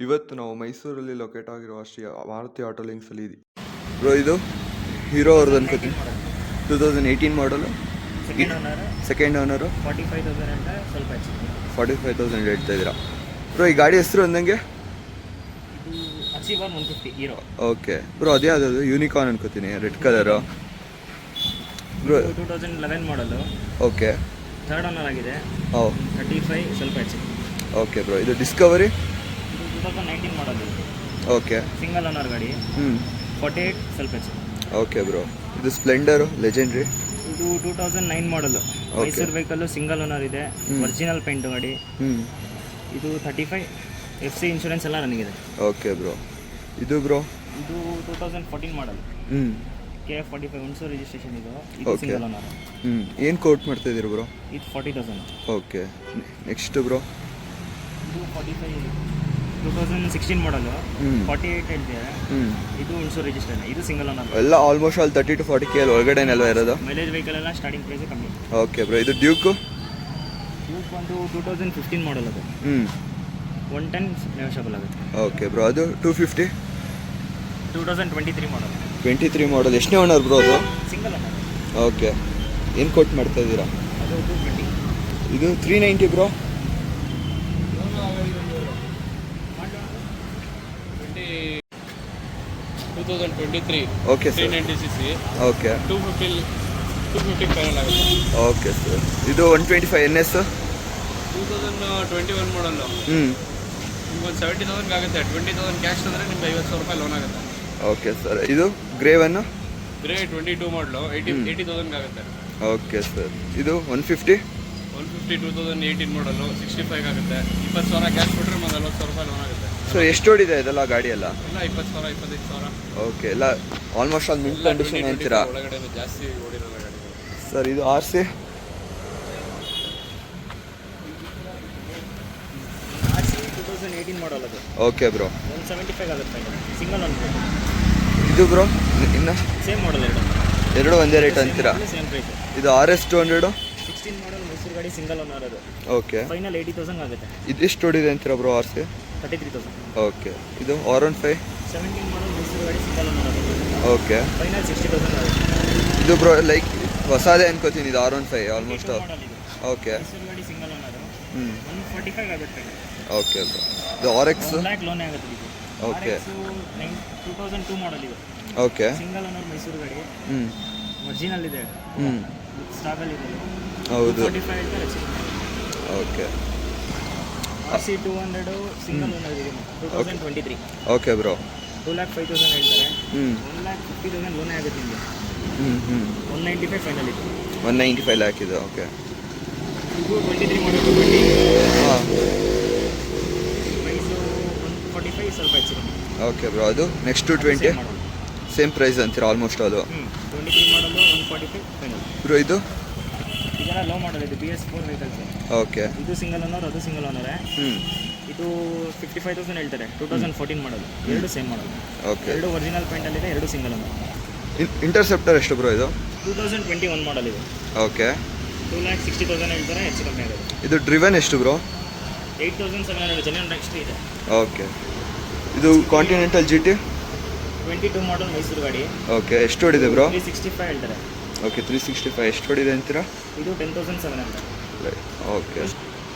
ಇವತ್ತು ನಾವು ಮೈಸೂರಲ್ಲಿ ಲೊಕೇಟ್ ಆಗಿರುವ ಶ್ರೀ ಮಾರುತಿ ಆಟೋ ಲಿಂಕ್ಸಲ್ಲಿ ಇದೆ ಬ್ರೋ. ಇದು ಹೀರೋ ಅವ್ರದ್ದು ಅನ್ಕೋತೀನಿ, 2018 ಮಾಡಲು, ಸೆಕೆಂಡ್ ಓನರು, 45,000 ಹೇಳ್ತಾ ಇದ್ದೀರಾ ಬ್ರೋ. ಈ ಗಾಡಿ ಹೆಸರು ಅಂದಂಗೆ ಓಕೆ ಬ್ರೋ. ಅದೇ ಯಾವ್ದು ಯೂನಿಕಾರ್ನ್ ಅನ್ಕೋತೀನಿ, ರೆಡ್ ಕಲರು ಬ್ರೋ. 2011 ಮಾಡಲು, ಓಕೆ, ಥರ್ಡ್ ಓನರ್ ಆಗಿದೆ. 35 ಸ್ವಲ್ಪ ಹೆಚ್ಚಿಗೆ. Okay bro. ಇದು ಡಿಸ್ಕವರಿ 2019 ಮಾಡಲು, ಓಕೆ, ಸಿಂಗಲ್ ಓನರ್ ಗಾಡಿ. 48 ಸ್ವಲ್ಪ ಹೆಚ್ಚಿಗೆ. Okay bro. ಇದು ಸ್ಪ್ಲೆಂಡರು ಲೆಜೆಂಡ್ರಿ, ಇದು 2009 ಮಾಡಲು, ಮೈಸೂರು ವೆಹಿಕಲ್ಲು, ಸಿಂಗಲ್ ಓನರ್ ಇದೆ, ಒರಿಜಿನಲ್ ಪೇಂಟು ಗಾಡಿ. ಇದು 35 FC ಇನ್ಶೂರೆನ್ಸ್ ಎಲ್ಲ ನನಗಿದೆ. Okay bro. ಇದು ಬ್ರೋ, ಇದು 2014 ಮಾಡಲ್, KF 45 ಹುಣಸೂರು ರಿಜಿಸ್ಟ್ರೇಷನ್. ಇದು ಸಿಂಗಲ್ ಓನರ್. ಏನು ಕೋಟ್ ಮಾಡ್ತಾ ಇದ್ದೀರಿ ಬ್ರೋ? ಇದು 40,000. ಓಕೆ. ನೆಕ್ಸ್ಟ್ ಬ್ರೋ, ಇದು 45 2016 ಮಾಡಲು, 48 ಹೇಳ್ತಿದ್ದಾರೆ. ಇದು ಹುಣಸೂರು ರಿಜಿಸ್ಟ್ರೇಷನ್, ಇದು ಸಿಂಗಲ್ ಓನರ್. ಎಲ್ಲ ಆಲ್ಮೋಸ್ಟ್ ಆಲ್ 30 to 40K ಒಳಗಡೆನೆಲ್ಲ ಇರೋದು. ಮೈಲೇಜ್ ವೆಹಿಕಲ್ ಎಲ್ಲ ಸ್ಟಾರ್ಟಿಂಗ್ ಪ್ರೈಸ್ ಕಮ್ಮಿ. Okay bro. ಇದು ಡ್ಯೂಕು ಬಂದು 2015 ಮಾಡಲ್, ಅದು 110 ನೆಗೋಷಿಯಬಲ್ ಆಗುತ್ತೆ. Okay bro. ಅದು 250 2023 ಮಾಡಲ್. 23 ಮಾಡಲ್. ಎಷ್ಟನೇ ಓನರ್ ಬ್ರೋ ಅದು? Single owner. ಓಕೆ. ಏನು ಕೋಟ್ ಮಾಡ್ತಾ ಇದ್ದೀರಾ? ಅದು 220. ಇದು 390 ಬ್ರೋ. 2023 okay sir. 390cc. Okay, 250 final ಆಗುತ್ತೆ. Okay sir. ಇದು 125 NS 2021 ಮಾಡಲ್ಲು. ನಿಮ್ಗೊಂದು 70,000 ಆಗುತ್ತೆ. 20,000 ಕ್ಯಾಶ್ ಅಂದರೆ ನಿಮ್ಗೆ 50,000 ರೂಪಾಯಿ ಲೋನ್ ಆಗುತ್ತೆ. Okay sir. ಇದು ಗ್ರೇವನ್ನು ಗ್ರೇ 22 ಮಾಡಲು 80,000 ಆಗುತ್ತೆ. Okay sir. ಇದು 150 2018 ಮಾಡಲು 65 ಆಗುತ್ತೆ. 20,000 ಕ್ಯಾಶ್ ಕೊಟ್ಟರೆ ಒಂದು 40,000 ರೂಪಾಯಿ ಲೋನ್ ಆಗುತ್ತೆ. ಸೊ ಎಷ್ಟು ಓಡಿದೆ ಇದೆಲ್ಲ ಗಾಡಿ ಎಲ್ಲ? ಎಲ್ಲ 20,000 25,000. ಓಕೆ. ಎಲ್ಲ ಆಲ್ಮೋಸ್ಟ್ ಆಲ್ ಮಿಂಟ್ ಕಂಡೀಷನ್ ಅಂತೀರಾ? ಒಳಗಡೆ ಜಾಸ್ತಿ ಓಡಿರೋಲ್ಲ ಗಾಡಿ ಸರ್. ಇದು RC RC 2018 ಮಾಡಲ್, ಅದು ಓಕೆ ಬ್ರೋ. 175 ಆಗುತ್ತೆ. Single owner. ಇದು ಬ್ರೋ ಇನ್ನು ಸೇಮ್ ಮಾಡಲ್, ಎರಡು ಒಂದೇ ರೇಟ್ ಅಂತೀರಾ? Same price. ಇದು RS 200 16 ಮಾಡಲ್ ಮೈಸೂರು ಗಾಡಿ, ಸಿಂಗಲ್ ಓನರ್. ಅದು ಓಕೆ. ಫೈನಲ್ 80,000 ಆಗುತ್ತೆ. ಇದು ಎಷ್ಟು ಓಡಿದೆ ಅಂತೀರಾ ಬ್ರೋ RC? 33,000. ಓಕೆ. ಇದು R15 17 ಮಾಡಲ್ ಮೈಸೂರು ಗಾಡಿ, ಸಿಂಗಲ್ ಓನರ್. ಅದು ಓಕೆ. ಫೈನಲ್ 60,000 ಆಗುತ್ತೆ. ಇದು ಬ್ರೋ ಲೈಕ್ ಹೊಸದೇ ಅನ್ಕೋತೀನಿ. ಇದು R15 ಆಲ್ಮೋಸ್ಟ್. ಓಕೆ. ಮೈಸೂರು ಗಾಡಿ, ಸಿಂಗಲ್ ಓನರ್. 145 ಆಗುತ್ತೆ. Okay bro. ಇದು RX 1 lakh ಲೋನ್ ಆಗುತ್ತೆ. ಇದು ಓಕೆ. 2002 ಮಾಡಲ್. ಇದು ಓಕೆ. ಸಿಂಗಲ್ ಓನರ್ ಮೈಸೂರು ಗಾಡಿ, ಒರಿಜಿನಲ್ ಇದೆ. ಸ್ಟಾಗಲ್ ಇದೆ. ಹೌದು. 45 ಹೇಳ್ತಾರೆ. ಓಕೆ. RC 200 ಸಿಂಗಲ್ ಓನರ್ ಇದೆ, 2023. Okay bro. 2,05,000 ಹೇಳ್ತಾರೆ. 1,50,000 ಲೋನೇ ಆಗುತ್ತೆ ನಿಮಗೆ. 195 ಫೈನಲ್ ಇದೆ. 195 lakh ಇದೆ. ಓಕೆ. ಇದು 23 ಮಾಡಲ್, ಹಾಂ. ಪ್ರೈಸು 145 ಸ್ವಲ್ಪ ಹೆಚ್ಚು ಕಮ್ಮಿ. Okay bro. ಅದು ನೆಕ್ಸ್ಟ್ 220 ಸೇಮ್ ಪ್ರೈಸ್ ಅಂತೀರಾ ಆಲ್ಮೋಸ್ಟ್ ಅದು? 23 ಮಾಡಲು 145 ಫೈನಲ್. ಬ್ರೋ ಇದು ಇದೆಲ್ಲ ಲೋ ಮಾಡಲ್, ಇದು BS4 ವೆಹಿಕಲ್ಸ್. ಓಕೆ. ಇದು ಸಿಂಗಲ್ ಓನರ್, ಅದು ಸಿಂಗಲ್ ಓನರೇ. ಇದು 55,000 ಹೇಳ್ತಾರೆ. 2014 ಮಾಡಲ್. ಎರಡು ಸೇಮ್ ಮಾಡಲ್. ಓಕೆ. ಎರಡು ಒರಿಜಿನಲ್ ಪೇಂಟಲ್ಲಿದೆ, ಎರಡು ಸಿಂಗಲ್ ಓನರ್. ಇಂಟರ್ಸೆಪ್ಟರ್ ಎಷ್ಟು ಬ್ರೋ ಇದು? 2021 ಮಾಡಲ್. ಇದು ಓಕೆ. 2,60,000 ಹೇಳ್ತಾರೆ, ಹೆಚ್ಚು ಕಮ್ಮಿ ಆಗುತ್ತೆ. ಇದು ಡ್ರಿವನ್ ಎಷ್ಟು ಬ್ರೋ? 8,700 ಜೆನ್ಯೂನ್ ರೆಕ್ಸ್ಟ್ರಿ ಇದೆ. ಓಕೆ. ಇದು ಕಾಂಟಿನೆಂಟಲ್ GT 22 ಮಾಡಲ್ ಮೈಸೂರು ಗಾಡಿ. ಓಕೆ. ಎಷ್ಟು ಹೊಡಿದೆ ಬ್ರೋ? 365 ಹೇಳ್ತಾರೆ. ಓಕೆ. 365 ಎಷ್ಟು ಹೊಡಿದೆ ಅಂತೀರಾ? ಇದು 10,700. ಓಕೆ.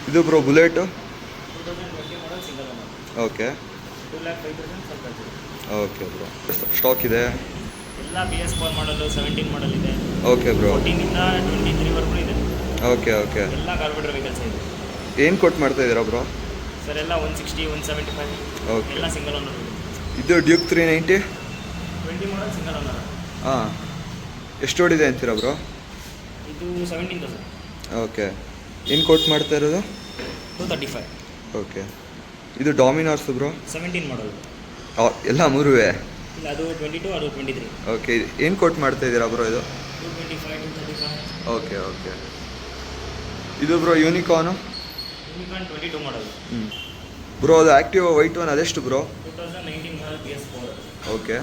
ಇದು ಬ್ರೋ ಬುಲೆಟು 2020 ಮಾಡಲ್, ಸಿಂಗಲ್ ಓನರ್. ಓಕೆ. 2,05,000 ಸ್ವಲ್ಪ ಹೆಚ್ಚು. Okay bro. ಸ್ಟಾಕ್ ಇದೆ ಎಲ್ಲ BS4 ಮಾಡಲು, 17 ಮಾಡಲ್ ಇದೆ. Okay bro. 14 ಇಂದ 23 ವರೆಗೂ ಇದೆ. ಓಕೆ. ಓಕೆ. ಎಲ್ಲ ಕಾರ್ಪೊರೇಟರ್ ವೆಹಿಕಲ್ಸ್ ಇದೆ. ಏನು ಕೊಟ್ಟು ಮಾಡ್ತಾ ಇದ್ದೀರಾ ಬ್ರೋ? ಸರ್ ಎಲ್ಲ 160 175 ಓಕೆ. ಎಲ್ಲ ಸಿಂಗಲ್ ಓನರ್ ಇದೆ. ಇದು ಡ್ಯೂಕ್ 390 20 ಮಾಡಲ್, ಸಿಂಗಲ್ ಓನರ್. ಹಾಂ. ಎಷ್ಟು ಹೊಡಿದೆ ಅಂತೀರಾ ಬ್ರೋ? ಇದು 17,000. ಓಕೆ. ಏನು ಕೊಟ್ಟು ಮಾಡ್ತಾ ಇರೋದು? 235. ಓಕೆ. ಇದು ಡಾಮಿನಾರ್ಸ್ ಬ್ರೋ? 17 ಮಾಡಲ್. ಎಲ್ಲ ಮೂರುವೇ? ಇಲ್ಲ, ಅದು 22, ಅದು 23. ಓಕೆ. ಏನು ಕೊಟ್ಟು ಮಾಡ್ತಾ ಇದ್ದೀರಾ ಬ್ರೋ ಇದು? 225 235. ಓಕೆ. ಓಕೆ. ಇದು ಬ್ರೋ ಯೂನಿಕಾರ್ನು? ಯೂನಿಕಾರ್ನ್ 22 ಮಾಡಲ್. ಬ್ರೋ ಅದು ಆ್ಯಕ್ಟಿವ್ ವೈಟ್ ಒನ್ ಅದೆಷ್ಟು ಬ್ರೋ? 2019 ಮಾಡಲ್ BS4. ಓಕೆ.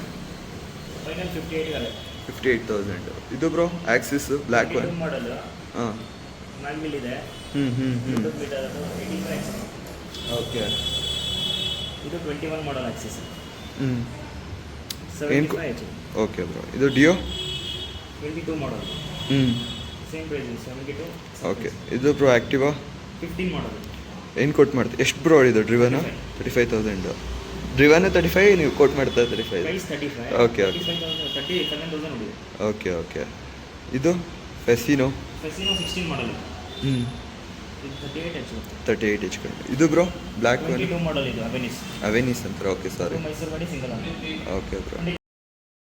ಫೈನಲ್ 58 ಆಗುತ್ತೆ. 58,000. ಇದು ಬ್ರೋ ಆಕ್ಸಿಸ್ ಬ್ಲ್ಯಾಕ್ ಒನ್? ಮಾಡಲ್. ಹಾಂ. ಮ್ಯಾಗ್ವಿಲ್ ಇದೆ. ಹ್ಞೂ. ಮೀಟರ್ 85. ಓಕೆ. ಇದು 21 ಮಾಡಲ್ ಆಕ್ಸೆಸ್ ಹ್ಞೂ 75 ಎಚ್ ಓಕೆ ಬ್ರೋ ಇದು ಡಿಯೋ 22 ಮಾಡಲ್ ಹ್ಞೂ ಸೇಮ್ ಪ್ರೈಸ್ 72 ಓಕೆ ಇದು ಬ್ರೋ ಆ್ಯಕ್ಟಿವಾ 15 ಮಾಡಲ್ ಏನು ಕೋಟ್ ಮಾಡ್ತೀವಿ ಎಷ್ಟು ಬ್ರೋ ಇದು ಡ್ರಿವನು 35,000 ಡ್ರಿವನ್ 35 ನೀವು ಕೋಟ್ ಮಾಡ್ತಾ 35 ಪ್ರೈಸ್ 35 ಓಕೆ ಓಕೆ 37,000 ನೋಡಿ ಓಕೆ ಓಕೆ ಇದು ಫೆಸಿನೋ ಫೆಸಿನೋ 16 ಮಾಡಲ್ ಹ್ಞೂ ಇದು 38 ಎಚ್ 38 ಎಚ್ ಕಡಿಮೆ ಇದು ಬ್ರೋ ಬ್ಲ್ಯಾಕ್ 22 ಮಾಡಲ್ ಇದು ಅವೆನಿಸ್ ಅವೆನಿಸ್ ಅಂತಾರೆ ಓಕೆ ಸಾರಿ ಮೈಸೂರು ಗಾಡಿ ಸಿಂಗಲ್ ಓಕೆ ಬ್ರೋ